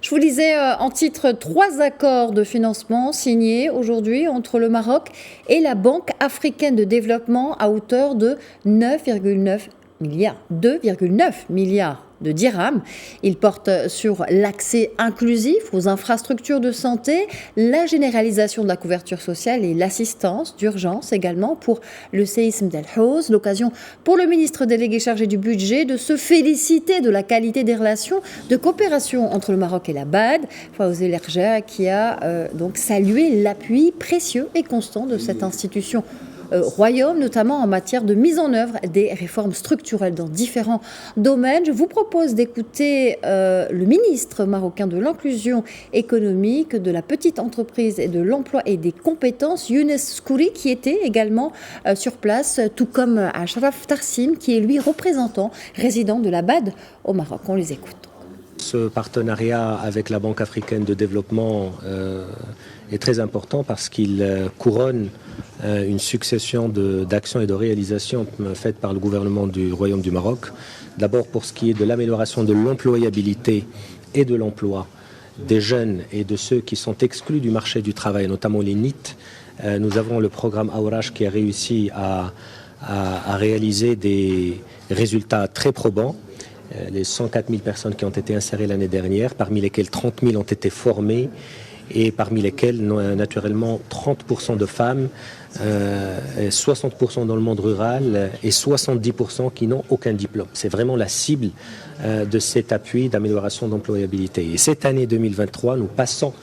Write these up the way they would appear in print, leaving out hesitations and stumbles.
Je vous lisais en titre 3 accords de financement signés aujourd'hui entre le Maroc et la Banque africaine de développement à hauteur de 2,9 milliards de dirhams. Ils portent sur l'accès inclusif aux infrastructures de santé, la généralisation de la couverture sociale et l'assistance d'urgence également pour le séisme d'El Haouz. L'occasion pour le ministre délégué chargé du budget de se féliciter de la qualité des relations de coopération entre le Maroc et la BAD. Fawzi Lerja qui a donc salué l'appui précieux et constant de cette institution royaume, notamment en matière de mise en œuvre des réformes structurelles dans différents domaines. Je vous propose d'écouter le ministre marocain de l'inclusion économique, de la petite entreprise et de l'emploi et des compétences, Younes Skouri, qui était également sur place, tout comme Ashraf Tarsim, qui est lui représentant résident de la BAD au Maroc. On les écoute. Ce partenariat avec la Banque africaine de développement est très important parce qu'il couronne une succession d'actions et de réalisations faites par le gouvernement du Royaume du Maroc. D'abord pour ce qui est de l'amélioration de l'employabilité et de l'emploi des jeunes et de ceux qui sont exclus du marché du travail, notamment les NEET. Nous avons le programme Aouraj qui a réussi à réaliser des résultats très probants. Les 104 000 personnes qui ont été insérées l'année dernière, parmi lesquelles 30 000 ont été formées et parmi lesquelles, naturellement, 30% de femmes, 60% dans le monde rural et 70% qui n'ont aucun diplôme. C'est vraiment la cible de cet appui d'amélioration d'employabilité. Et cette année 2023, nous passons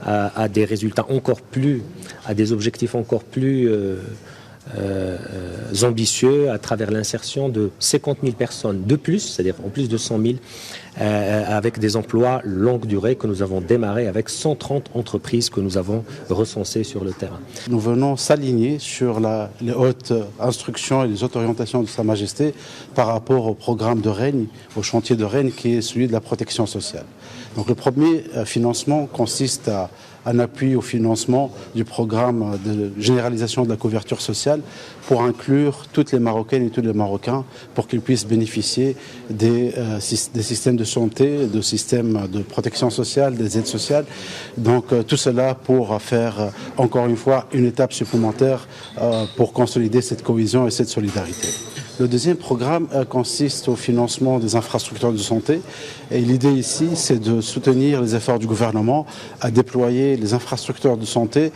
à des résultats encore plus, à des objectifs encore plus ambitieux à travers l'insertion de 50 000 personnes de plus, c'est-à-dire en plus de 100 000, avec des emplois longue durée que nous avons démarré avec 130 entreprises que nous avons recensées sur le terrain. Nous venons s'aligner sur les hautes instructions et les hautes orientations de Sa Majesté par rapport au programme de règne, au chantier de règne qui est celui de la protection sociale. Donc le premier financement consiste à un appui au financement du programme de généralisation de la couverture sociale pour inclure toutes les Marocaines et tous les Marocains pour qu'ils puissent bénéficier des systèmes de santé, de systèmes de protection sociale, des aides sociales. Donc tout cela pour faire encore une fois une étape supplémentaire pour consolider cette cohésion et cette solidarité. Le deuxième programme consiste au financement des infrastructures de santé et l'idée ici c'est de soutenir les efforts du gouvernement à déployer les infrastructures de santé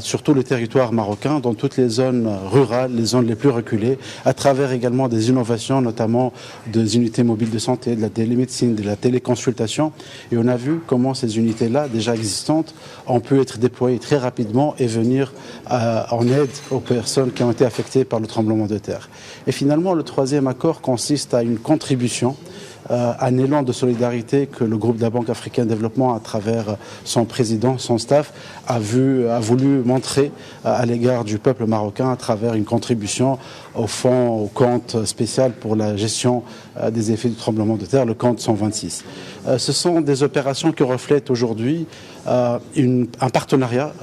sur tout le territoire marocain, dans toutes les zones rurales, les zones les plus reculées, à travers également des innovations, notamment des unités mobiles de santé, de la télémédecine, de la téléconsultation. Et on a vu comment ces unités-là, déjà existantes, ont pu être déployées très rapidement et venir en aide aux personnes qui ont été affectées par le tremblement de terre. Et finalement, le troisième accord consiste à une contribution, un élan de solidarité que le groupe de la Banque africaine de développement, à travers son président, son staff, a voulu montrer à l'égard du peuple marocain à travers une contribution au fonds, au compte spécial pour la gestion des effets du tremblement de terre, le compte 126. Ce sont des opérations qui reflètent aujourd'hui un partenariat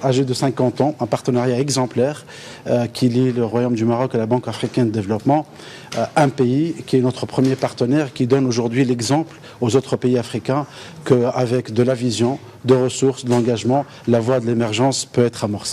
âgé de 50 ans, un partenariat exemplaire qui lie le Royaume du Maroc et la Banque africaine de développement, un pays qui est notre premier partenaire, qui donne aujourd'hui l'exemple aux autres pays africains qu'avec de la vision, de ressources, d'engagement, la voie de l'émergence peut être amorcée.